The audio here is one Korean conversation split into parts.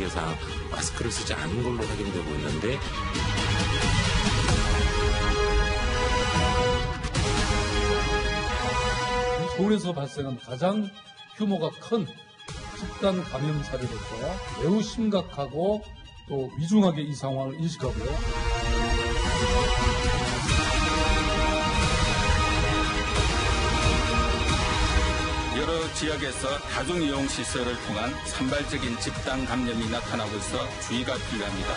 관계상 마스크를 쓰지 않은 걸로 확인되고 있는데 서울에서 발생한 가장 규모가 큰 집단 감염 사례로서 매우 심각하고 또 위중하게 이 상황을 인식하고요. 여러 지역에서 다중이용 시설을 통한 산발적인 집단 감염이 나타나고 있어 주의가 필요합니다.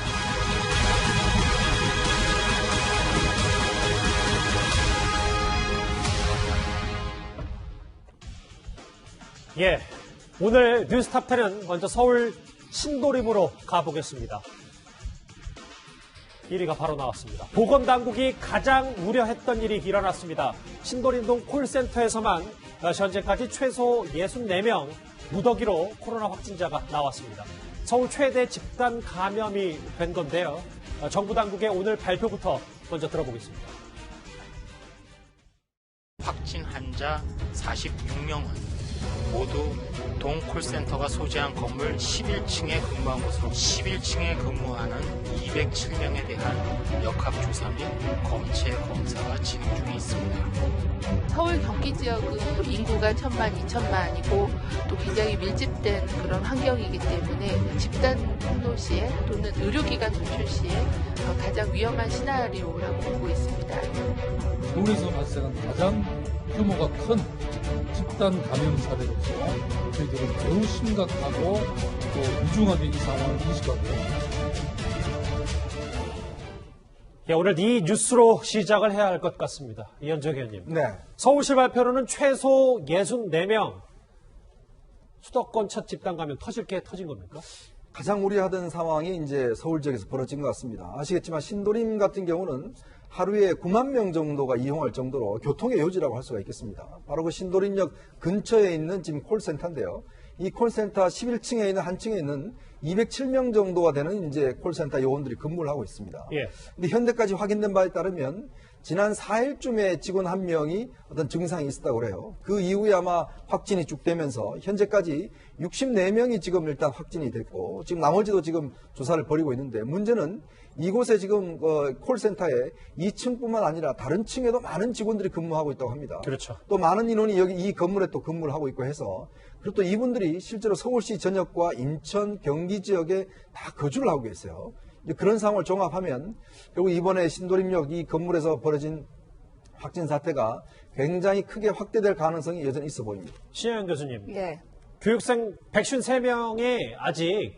예, 오늘 뉴스탑10은 먼저 서울 신도림으로 가보겠습니다. 1위가 바로 나왔습니다. 보건당국이 가장 우려했던 일이 일어났습니다. 신도림동 콜센터에서만 현재까지 최소 64명 무더기로 코로나 확진자가 나왔습니다. 서울 최대 집단 감염이 된 건데요. 정부 당국의 오늘 발표부터 먼저 들어보겠습니다. 확진 환자 46명은 모두 동 콜센터가 소재한 건물 11층에 근무한 것으로 11층에 근무하는 207명에 대한 역학조사 및 검체 검사가 진행 중에 있습니다. 서울 경기 지역은 인구가 1000만, 2000만이고 또 굉장히 밀집된 그런 환경이기 때문에 집단 통로 시에 또는 의료기관 노출 시에 가장 위험한 시나리오라고 보고 있습니다. 서울에서 발생한 가장 규모가 큰 집단 감염 사례로서 저희들은 매우 심각하고 또 위중하게 이 상황을 인식하고요. 예, 오늘 이 뉴스로 시작을 해야 할 것 같습니다. 이현정 의원님. 네. 서울시 발표로는 최소 64명 수도권 첫 집단 감염 터질 게 터진 겁니까? 가장 우려하던 상황이 이제 서울 지역에서 벌어진 것 같습니다. 아시겠지만 신도림 같은 경우는 하루에 9만 명 정도가 이용할 정도로 교통의 요지라고 할 수가 있겠습니다. 바로 그 신도림역 근처에 있는 지금 콜센터인데요. 이 콜센터 11층에 있는 한 층에 있는 207명 정도가 되는 이제 콜센터 요원들이 근무를 하고 있습니다. 예. 근데 현대까지 확인된 바에 따르면 지난 4일쯤에 직원 한 명이 어떤 증상이 있었다고 그래요. 그 이후에 아마 확진이 쭉 되면서 현재까지 64명이 지금 일단 확진이 됐고 지금 나머지도 지금 조사를 벌이고 있는데 문제는 이곳에 지금 콜센터에 2층뿐만 아니라 다른 층에도 많은 직원들이 근무하고 있다고 합니다. 그렇죠. 또 많은 인원이 여기 이 건물에 또 근무를 하고 있고 해서 그리고 또 이분들이 실제로 서울시 전역과 인천, 경기 지역에 다 거주를 하고 계세요. 그런 상황을 종합하면 결국 이번에 신도림역 이 건물에서 벌어진 확진 사태가 굉장히 크게 확대될 가능성이 여전히 있어 보입니다. 신혜영 교수님. 예. 교육생 153명이 아직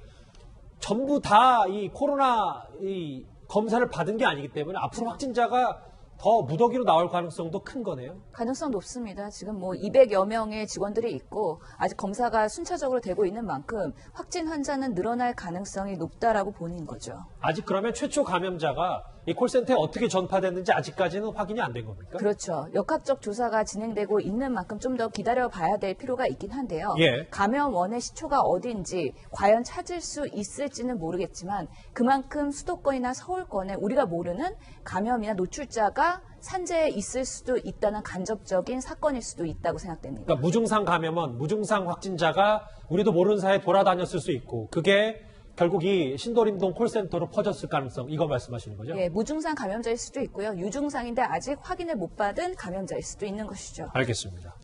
전부 다 이 코로나 이 검사를 받은 게 아니기 때문에 앞으로 확진자가 더 무더기로 나올 가능성도 큰 거네요. 가능성 높습니다. 지금 뭐 200여 명의 직원들이 있고 아직 검사가 순차적으로 되고 있는 만큼 확진 환자는 늘어날 가능성이 높다라고 보는 거죠. 아직 그러면 최초 감염자가 이 콜센터에 어떻게 전파됐는지 아직까지는 확인이 안 된 겁니까? 그렇죠. 역학적 조사가 진행되고 있는 만큼 좀 더 기다려봐야 될 필요가 있긴 한데요. 예. 감염원의 시초가 어딘지 과연 찾을 수 있을지는 모르겠지만 그만큼 수도권이나 서울권에 우리가 모르는 감염이나 노출자가 산재에 있을 수도 있다는 간접적인 사건일 수도 있다고 생각됩니다. 그러니까 무증상 감염은 무증상 확진자가 우리도 모르는 사이에 돌아다녔을 수 있고 그게 결국 이 신도림동 콜센터로 퍼졌을 가능성, 이거 말씀하시는 거죠? 예, 무증상 감염자일 수도 있고요. 유증상인데 아직 확인을 못 받은 감염자일 수도 있는 것이죠. 알겠습니다.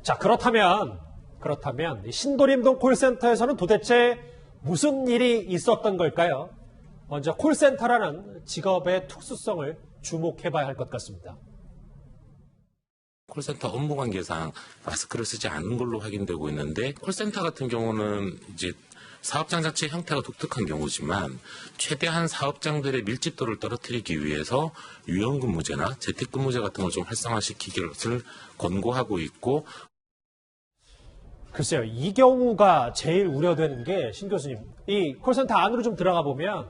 자, 그렇다면 이 신도림동 콜센터에서는 도대체 무슨 일이 있었던 걸까요? 먼저 콜센터라는 직업의 특수성을 주목해봐야 할 것 같습니다. 콜센터 업무 관계상 마스크를 쓰지 않은 걸로 확인되고 있는데 콜센터 같은 경우는 이제 사업장 자체 형태가 독특한 경우지만 최대한 사업장들의 밀집도를 떨어뜨리기 위해서 유연근무제나 재택근무제 같은 걸 좀 활성화시키기를 권고하고 있고 글쎄요, 이 경우가 제일 우려되는 게 신 교수님, 이 콜센터 안으로 좀 들어가 보면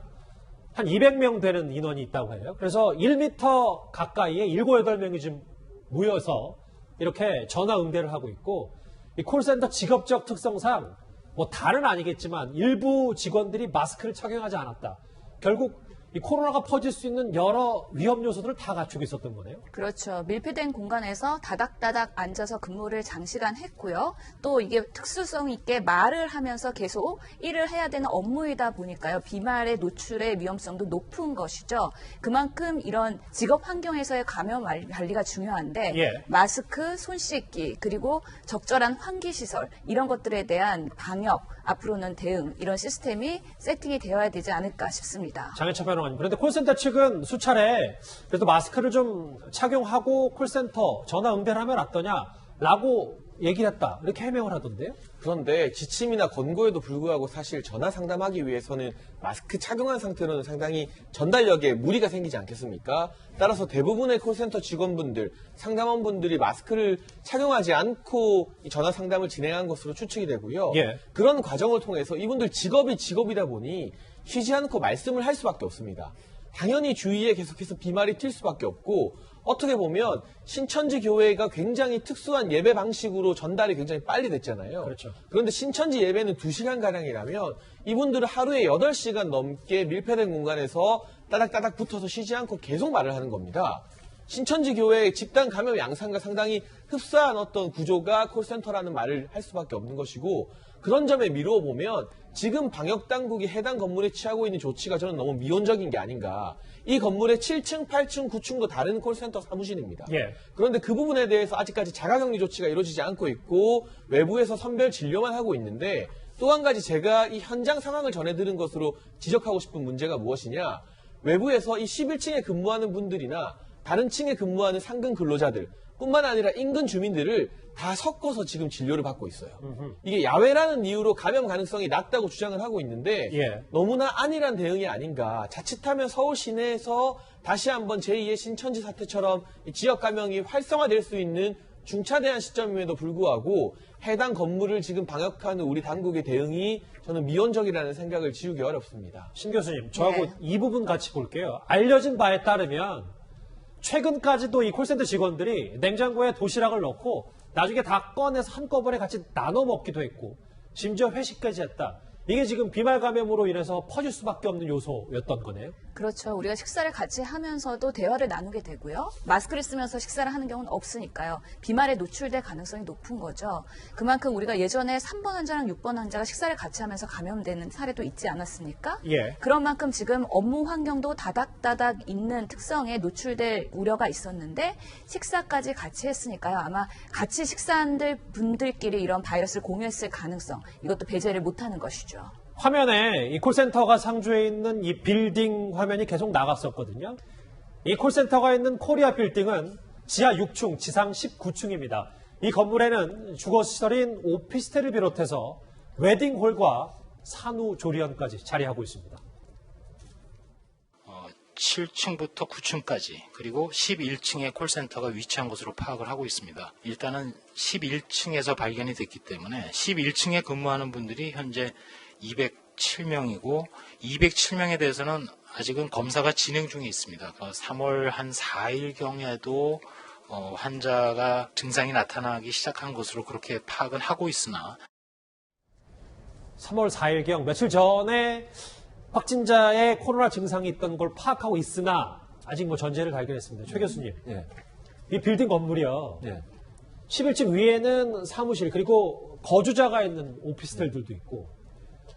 한 200명 되는 인원이 있다고 해요. 그래서 1m 가까이에 7, 8명이 지금 모여서 이렇게 전화 응대를 하고 있고 이 콜센터 직업적 특성상 뭐 다는 아니겠지만 일부 직원들이 마스크를 착용하지 않았다. 결국 이 코로나가 퍼질 수 있는 여러 위험 요소들을 다 갖추고 있었던 거네요. 그렇죠. 밀폐된 공간에서 다닥다닥 앉아서 근무를 장시간 했고요. 또 이게 특수성 있게 말을 하면서 계속 일을 해야 되는 업무이다 보니까요. 비말의 노출의 위험성도 높은 것이죠. 그만큼 이런 직업 환경에서의 감염 관리가 중요한데 예. 마스크, 손 씻기, 그리고 적절한 환기시설 이런 것들에 대한 방역, 앞으로는 대응 이런 시스템이 세팅이 되어야 되지 않을까 싶습니다. 장혜철 변호사님. 그런데 콜센터 측은 수차례 그래도 마스크를 좀 착용하고 콜센터 전화 응대를 하면 어떠냐라고 얘기를 했다. 이렇게 해명을 하던데요. 그런데 지침이나 권고에도 불구하고 사실 전화 상담하기 위해서는 마스크 착용한 상태로는 상당히 전달력에 무리가 생기지 않겠습니까? 따라서 대부분의 콜센터 직원분들, 상담원분들이 마스크를 착용하지 않고 이 전화 상담을 진행한 것으로 추측이 되고요. 예. 그런 과정을 통해서 이분들 직업이다 보니 쉬지 않고 말씀을 할 수밖에 없습니다. 당연히 주위에 계속해서 비말이 튈 수밖에 없고 어떻게 보면 신천지 교회가 굉장히 특수한 예배 방식으로 전달이 굉장히 빨리 됐잖아요. 그렇죠. 그런데 신천지 예배는 2시간가량이라면 이분들은 하루에 8시간 넘게 밀폐된 공간에서 따닥따닥 붙어서 쉬지 않고 계속 말을 하는 겁니다. 신천지 교회의 집단 감염 양상과 상당히 흡사한 어떤 구조가 콜센터라는 말을 할 수밖에 없는 것이고 그런 점에 미루어 보면 지금 방역당국이 해당 건물에 취하고 있는 조치가 저는 너무 미온적인 게 아닌가. 이 건물의 7층, 8층, 9층도 다른 콜센터 사무실입니다. 예. 그런데 그 부분에 대해서 아직까지 자가격리 조치가 이루어지지 않고 있고 외부에서 선별 진료만 하고 있는데 또 한 가지 제가 이 현장 상황을 전해드린 것으로 지적하고 싶은 문제가 무엇이냐. 외부에서 이 11층에 근무하는 분들이나 다른 층에 근무하는 상근 근로자들 뿐만 아니라 인근 주민들을 다 섞어서 지금 진료를 받고 있어요. 이게 야외라는 이유로 감염 가능성이 낮다고 주장을 하고 있는데 예. 너무나 안일한 대응이 아닌가. 자칫하면 서울 시내에서 다시 한번 제2의 신천지 사태처럼 이 지역 감염이 활성화될 수 있는 중차대한 시점임에도 불구하고 해당 건물을 지금 방역하는 우리 당국의 대응이 저는 미온적이라는 생각을 지우기 어렵습니다. 신 교수님, 저하고 네. 이 부분 같이 볼게요. 알려진 바에 따르면 최근까지도 이 콜센터 직원들이 냉장고에 도시락을 넣고 나중에 다 꺼내서 한꺼번에 같이 나눠 먹기도 했고 심지어 회식까지 했다. 이게 지금 비말 감염으로 인해서 퍼질 수밖에 없는 요소였던 거네요. 그렇죠. 우리가 식사를 같이 하면서도 대화를 나누게 되고요. 마스크를 쓰면서 식사를 하는 경우는 없으니까요. 비말에 노출될 가능성이 높은 거죠. 그만큼 우리가 예전에 3번 환자랑 6번 환자가 식사를 같이 하면서 감염되는 사례도 있지 않았습니까? 예. 그런 만큼 지금 업무 환경도 다닥다닥 있는 특성에 노출될 우려가 있었는데 식사까지 같이 했으니까요. 아마 같이 식사한 분들끼리 이런 바이러스를 공유했을 가능성, 이것도 배제를 못하는 것이죠. 화면에 이 콜센터가 상주해 있는 이 빌딩 화면이 계속 나갔었거든요. 이 콜센터가 있는 코리아 빌딩은 지하 6층, 지상 19층입니다. 이 건물에는 주거시설인 오피스텔을 비롯해서 웨딩홀과 산후조리원까지 자리하고 있습니다. 7층부터 9층까지 그리고 11층에 콜센터가 위치한 것으로 파악을 하고 있습니다. 일단은 11층에서 발견이 됐기 때문에 11층에 근무하는 분들이 현재 207명이고 207명에 대해서는 아직은 검사가 진행 중에 있습니다. 3월 한 4일경에도 환자가 증상이 나타나기 시작한 것으로 그렇게 파악은 하고 있으나 3월 4일경 며칠 전에 확진자의 코로나 증상이 있던 걸 파악하고 있으나 아직 뭐 전제를 달기했습니다. 최 교수님, 예. 이 빌딩 건물이요. 예. 11층 위에는 사무실 그리고 거주자가 있는 오피스텔들도 있고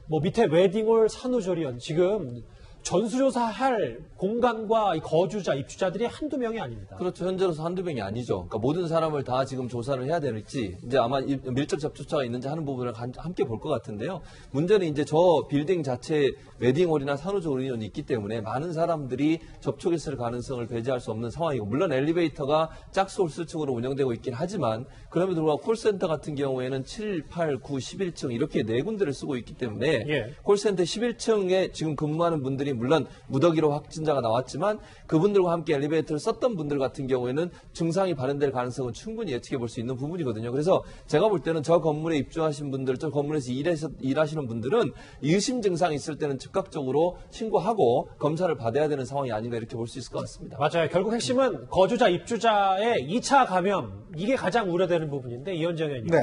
뭐 밑에 웨딩홀, 산후조리원 지금 전수조사할 공간과 이 거주자, 입주자들이 한두 명이 아닙니다. 그렇죠. 현재로서 한두 명이 아니죠. 그러니까 모든 사람을 다 지금 조사를 해야 될지, 이제 아마 밀접 접촉자가 있는지 하는 부분을 함께 볼 것 같은데요. 문제는 이제 저 빌딩 자체 웨딩홀이나 산후조리원이 있기 때문에 많은 사람들이 접촉했을 가능성을 배제할 수 없는 상황이고, 물론 엘리베이터가 짝수 홀수층으로 운영되고 있긴 하지만, 그럼에도 불구하고 콜센터 같은 경우에는 7, 8, 9, 11층 이렇게 네 군데를 쓰고 있기 때문에 예. 콜센터 11층에 지금 근무하는 분들이 물론 무더기로 확진자가 나왔지만 그분들과 함께 엘리베이터를 썼던 분들 같은 경우에는 증상이 발현될 가능성은 충분히 예측해 볼 수 있는 부분이거든요. 그래서 제가 볼 때는 저 건물에 입주하신 분들, 저 건물에서 일하시는 분들은 의심 증상이 있을 때는 즉각적으로 신고하고 검사를 받아야 되는 상황이 아닌가 이렇게 볼 수 있을 것 같습니다. 맞아요. 결국 핵심은 거주자, 입주자의 2차 감염 이게 가장 우려되는 부분인데 이현정 의원님. 네.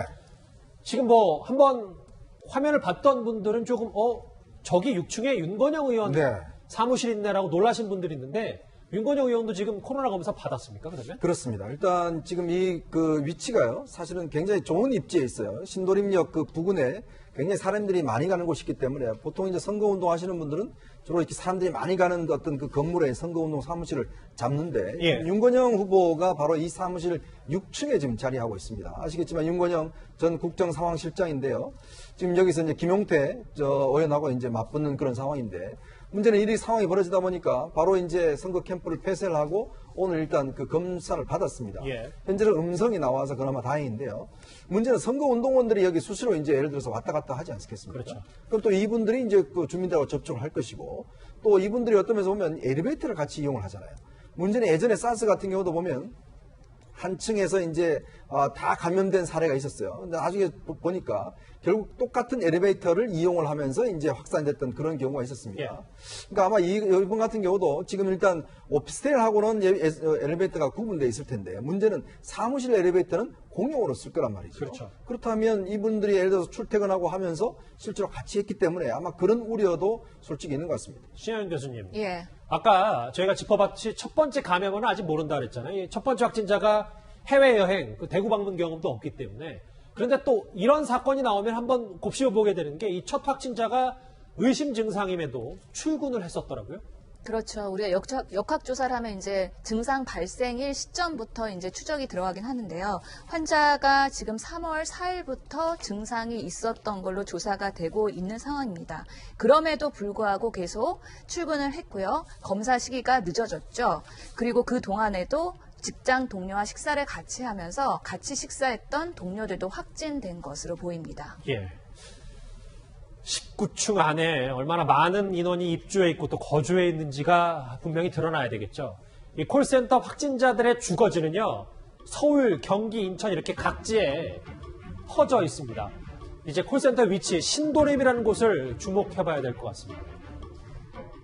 지금 뭐 한번 화면을 봤던 분들은 조금 저기 6층에 윤건영 의원 네. 사무실 있네라고 놀라신 분들이 있는데 윤건영 의원도 지금 코로나 검사 받았습니까? 그러면? 그렇습니다. 일단 지금 이 그 위치가요, 사실은 굉장히 좋은 입지에 있어요. 신도림역 그 부근에 굉장히 사람들이 많이 가는 곳이기 때문에 보통 이제 선거운동 하시는 분들은 주로 이렇게 사람들이 많이 가는 어떤 그 건물에 선거운동 사무실을 잡는데 예. 윤건영 후보가 바로 이 사무실 6층에 지금 자리하고 있습니다. 아시겠지만 윤건영 전 국정상황실장인데요. 지금 여기서 이제 김용태 의원하고 이제 맞붙는 그런 상황인데 문제는 이 상황이 벌어지다 보니까 바로 이제 선거 캠프를 폐쇄를 하고 오늘 일단 그 검사를 받았습니다. 예. 현재는 음성이 나와서 그나마 다행인데요. 문제는 선거운동원들이 여기 수시로 이제 예를 들어서 왔다 갔다 하지 않겠습니까? 그렇죠. 그럼 또 이분들이 이제 그 주민들하고 접촉을 할 것이고 또 이분들이 어떤 면에서 보면 엘리베이터를 같이 이용을 하잖아요. 문제는 예전에 사스 같은 경우도 보면 한 층에서 이제 다 감염된 사례가 있었어요. 근데 나중에 보니까 결국 똑같은 엘리베이터를 이용을 하면서 이제 확산됐던 그런 경우가 있었습니다. 예. 그러니까 아마 이번 같은 경우도 지금 일단 오피스텔하고는 엘리베이터가 구분되어 있을 텐데 문제는 사무실 엘리베이터는 공용으로 쓸 거란 말이죠. 그렇죠. 그렇다면 이분들이 예를 들어서 출퇴근하고 하면서 실제로 같이 했기 때문에 아마 그런 우려도 솔직히 있는 것 같습니다. 신현 교수님. 예. 아까 저희가 짚어봤듯이 첫 번째 감염은 아직 모른다 그랬잖아요. 이 첫 번째 확진자가 해외여행, 그 대구 방문 경험도 없기 때문에. 그런데 또 이런 사건이 나오면 한번 곱씹어보게 되는 게 이 첫 확진자가 의심 증상임에도 출근을 했었더라고요. 그렇죠. 우리가 역학조사를 하면 이제 증상 발생일 시점부터 이제 추적이 들어가긴 하는데요. 환자가 지금 3월 4일부터 증상이 있었던 걸로 조사가 되고 있는 상황입니다. 그럼에도 불구하고 계속 출근을 했고요. 검사 시기가 늦어졌죠. 그리고 그 동안에도 직장 동료와 식사를 같이 하면서 같이 식사했던 동료들도 확진된 것으로 보입니다. 예. 19층 안에 얼마나 많은 인원이 입주해 있고 또 거주해 있는지가 분명히 드러나야 되겠죠. 이 콜센터 확진자들의 주거지는요, 서울, 경기, 인천 이렇게 각지에 퍼져 있습니다. 이제 콜센터 위치, 신도림이라는 곳을 주목해봐야 될 것 같습니다.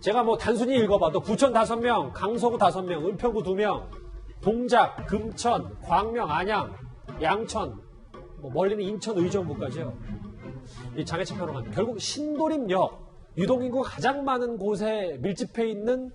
제가 뭐 단순히 읽어봐도 부천 5명, 강서구 5명, 은평구 2명, 동작, 금천, 광명, 안양, 양천, 뭐 멀리는 인천 의정부까지요. 이 장해찬 평론가님, 결국 신도림역, 유동인구가 가장 많은 곳에 밀집해 있는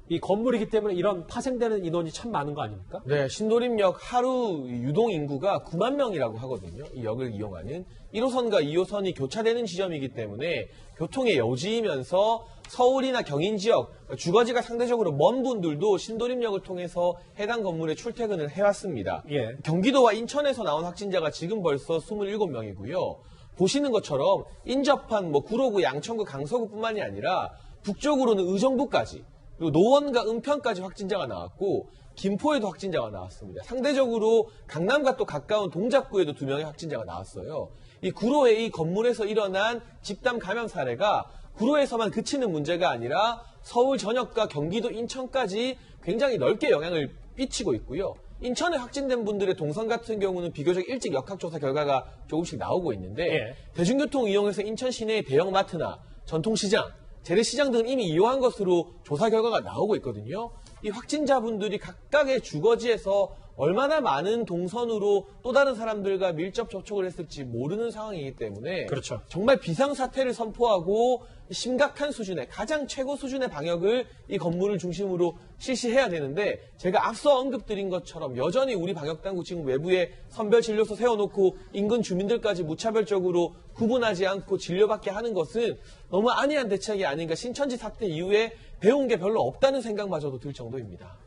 이 건물이기 때문에 이런 파생되는 인원이 참 많은 거 아닙니까? 네, 신도림역 하루 유동 인구가 9만 명이라고 하거든요. 이 역을 이용하는 1호선과 2호선이 교차되는 지점이기 때문에 교통의 여지이면서 서울이나 경인 지역, 주거지가 상대적으로 먼 분들도 신도림역을 통해서 해당 건물에 출퇴근을 해왔습니다. 예. 경기도와 인천에서 나온 확진자가 지금 벌써 27명이고요. 보시는 것처럼 인접한 구로구, 양천구, 강서구뿐만이 아니라 북쪽으로는 의정부까지 그리고 노원과 은평까지 확진자가 나왔고 김포에도 확진자가 나왔습니다. 상대적으로 강남과 또 가까운 동작구에도 2명의 확진자가 나왔어요. 이 구로의 이 건물에서 일어난 집단 감염 사례가 구로에서만 그치는 문제가 아니라 서울 전역과 경기도, 인천까지 굉장히 넓게 영향을 끼치고 있고요. 인천에 확진된 분들의 동선 같은 경우는 비교적 일찍 역학조사 결과가 조금씩 나오고 있는데 예. 대중교통 이용해서 인천 시내의 대형마트나 전통시장, 재래시장 등은 이미 이용한 것으로 조사 결과가 나오고 있거든요. 이 확진자분들이 각각의 주거지에서 얼마나 많은 동선으로 또 다른 사람들과 밀접 접촉을 했을지 모르는 상황이기 때문에 그렇죠. 정말 비상사태를 선포하고 심각한 수준의 가장 최고 수준의 방역을 이 건물을 중심으로 실시해야 되는데 제가 앞서 언급드린 것처럼 여전히 우리 방역당국 지금 외부에 선별진료소 세워놓고 인근 주민들까지 무차별적으로 구분하지 않고 진료받게 하는 것은 너무 안이한 대책이 아닌가. 신천지 사태 이후에 배운 게 별로 없다는 생각마저도 들 정도입니다.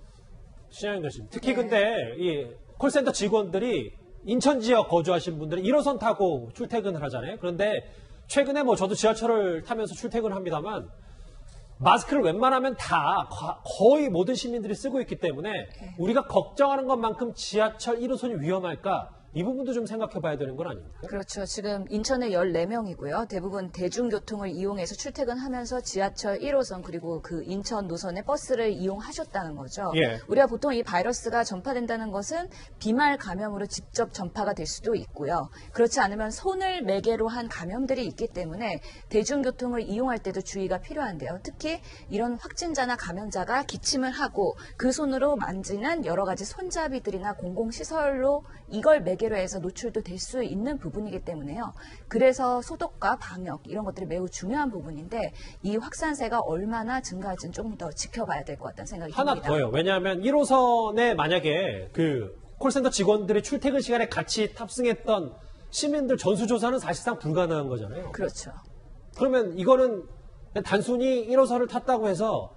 신현 교수님, 특히 근데 이 콜센터 직원들이 인천 지역 거주하신 분들은 1호선 타고 출퇴근을 하잖아요. 그런데 최근에 저도 지하철을 타면서 출퇴근을 합니다만 마스크를 웬만하면 다 거의 모든 시민들이 쓰고 있기 때문에 우리가 걱정하는 것만큼 지하철 1호선이 위험할까? 이 부분도 좀 생각해 봐야 되는 건 아닙니까? 그렇죠. 지금 인천에 14명이고요. 대부분 대중교통을 이용해서 출퇴근하면서 지하철 1호선 그리고 그 인천 노선의 버스를 이용하셨다는 거죠. 예. 우리가 보통 이 바이러스가 전파된다는 것은 비말 감염으로 직접 전파가 될 수도 있고요. 그렇지 않으면 손을 매개로 한 감염들이 있기 때문에 대중교통을 이용할 때도 주의가 필요한데요. 특히 이런 확진자나 감염자가 기침을 하고 그 손으로 만지는 여러 가지 손잡이들이나 공공시설로 이걸 매개 관계로 해서 노출도 될 수 있는 부분이기 때문에요. 그래서 소독과 방역 이런 것들이 매우 중요한 부분인데 이 확산세가 얼마나 증가할지는 조금 더 지켜봐야 될 것 같다는 생각이 하나 듭니다. 더요. 왜냐하면 1호선에 만약에 그 콜센터 직원들이 출퇴근 시간에 같이 탑승했던 시민들 전수조사는 사실상 불가능한 거잖아요. 그렇죠. 그러면 이거는 단순히 1호선을 탔다고 해서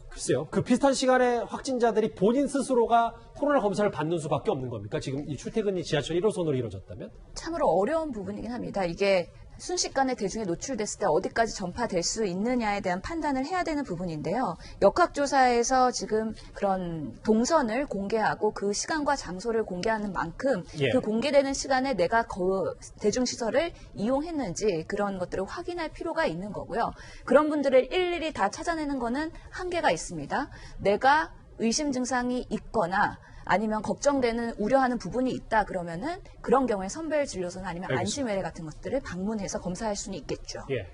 글쎄요. 그 비슷한 시간에 확진자들이 본인 스스로가 코로나 검사를 받는 수밖에 없는 겁니까? 지금 이 출퇴근이 지하철 1호선으로 이루어졌다면? 참으로 어려운 부분이긴 합니다. 이게 순식간에 대중에 노출됐을 때 어디까지 전파될 수 있느냐에 대한 판단을 해야 되는 부분인데요. 역학조사에서 지금 그런 동선을 공개하고 그 시간과 장소를 공개하는 만큼 예. 그 공개되는 시간에 내가 그 대중시설을 이용했는지 그런 것들을 확인할 필요가 있는 거고요. 그런 분들을 일일이 다 찾아내는 거는 한계가 있습니다. 내가 의심 증상이 있거나 아니면 걱정되는 우려하는 부분이 있다 그러면은 그런 경우에 선별진료소나 아니면 알겠습니다. 안심외래 같은 것들을 방문해서 검사할 수는 있겠죠. 예.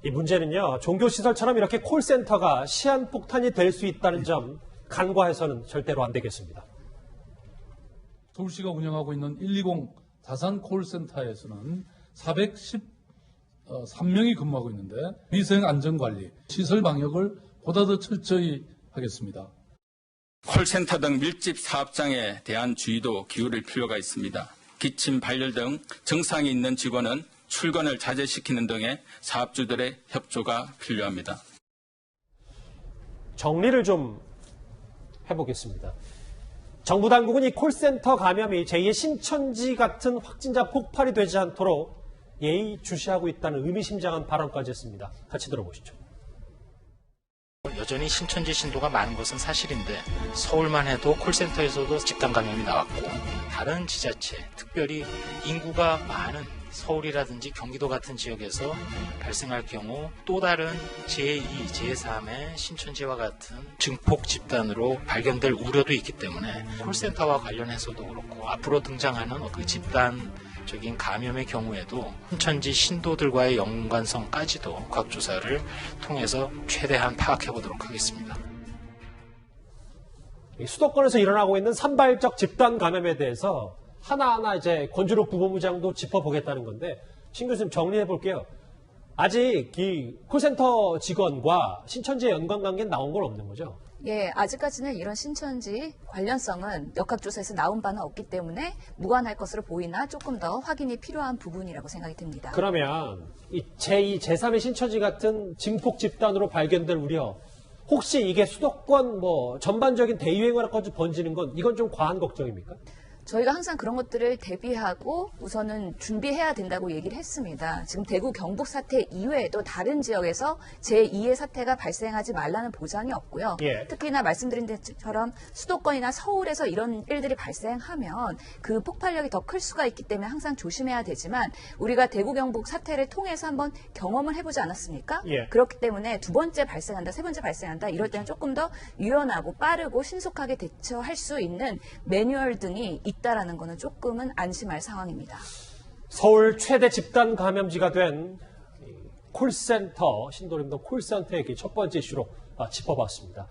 이 문제는요, 종교시설처럼 이렇게 콜센터가 시한폭탄이 될 수 있다는 점 간과해서는 절대로 안 되겠습니다. 서울시가 운영하고 있는 120 다산 콜센터에서는 413명이 근무하고 있는데 위생 안전관리, 시설 방역을 보다 더 철저히 하겠습니다. 콜센터 등 밀집 사업장에 대한 주의도 기울일 필요가 있습니다. 기침, 발열 등 증상이 있는 직원은 출근을 자제시키는 등의 사업주들의 협조가 필요합니다. 정리를 좀 해보겠습니다. 정부 당국은 이 콜센터 감염이 제2의 신천지 같은 확진자 폭발이 되지 않도록 예의주시하고 있다는 의미심장한 발언까지 했습니다. 같이 들어보시죠. 여전히 신천지 신도가 많은 것은 사실인데 서울만 해도 콜센터에서도 집단 감염이 나왔고 다른 지자체, 특별히 인구가 많은 서울이라든지 경기도 같은 지역에서 발생할 경우 또 다른 제2, 제3의 신천지와 같은 증폭 집단으로 발견될 우려도 있기 때문에 콜센터와 관련해서도 그렇고 앞으로 등장하는 그 집단적인 감염의 경우에도 신천지 신도들과의 연관성까지도 과학조사를 통해서 최대한 파악해 보도록 하겠습니다. 수도권에서 일어나고 있는 산발적 집단 감염에 대해서 하나하나 이제 권주록 부본부장도 짚어보겠다는 건데, 신 교수님 정리해 볼게요. 아직 이 콜센터 직원과 신천지의 연관관계는 나온 건 없는 거죠? 예, 아직까지는 이런 신천지 관련성은 역학조사에서 나온 바는 없기 때문에 무관할 것으로 보이나 조금 더 확인이 필요한 부분이라고 생각이 듭니다. 그러면 이 제2, 제3의 신천지 같은 증폭 집단으로 발견될 우려, 혹시 이게 수도권 전반적인 대유행어까지 번지는 건 이건 좀 과한 걱정입니까? 저희가 항상 그런 것들을 대비하고 우선은 준비해야 된다고 얘기를 했습니다. 지금 대구 경북 사태 이외에도 다른 지역에서 제2의 사태가 발생하지 말라는 보장이 없고요. 예. 특히나 말씀드린 것처럼 수도권이나 서울에서 이런 일들이 발생하면 그 폭발력이 더 클 수가 있기 때문에 항상 조심해야 되지만 우리가 대구 경북 사태를 통해서 한번 경험을 해보지 않았습니까? 예. 그렇기 때문에 두 번째 발생한다, 세 번째 발생한다 이럴 때는 조금 더 유연하고 빠르고 신속하게 대처할 수 있는 매뉴얼 등이 있다라는 거는 조금은 안심할 상황입니다. 서울 최대 집단 감염지가 된 콜센터, 신도림동 콜센터 얘기 첫 번째 이슈로 짚어봤습니다.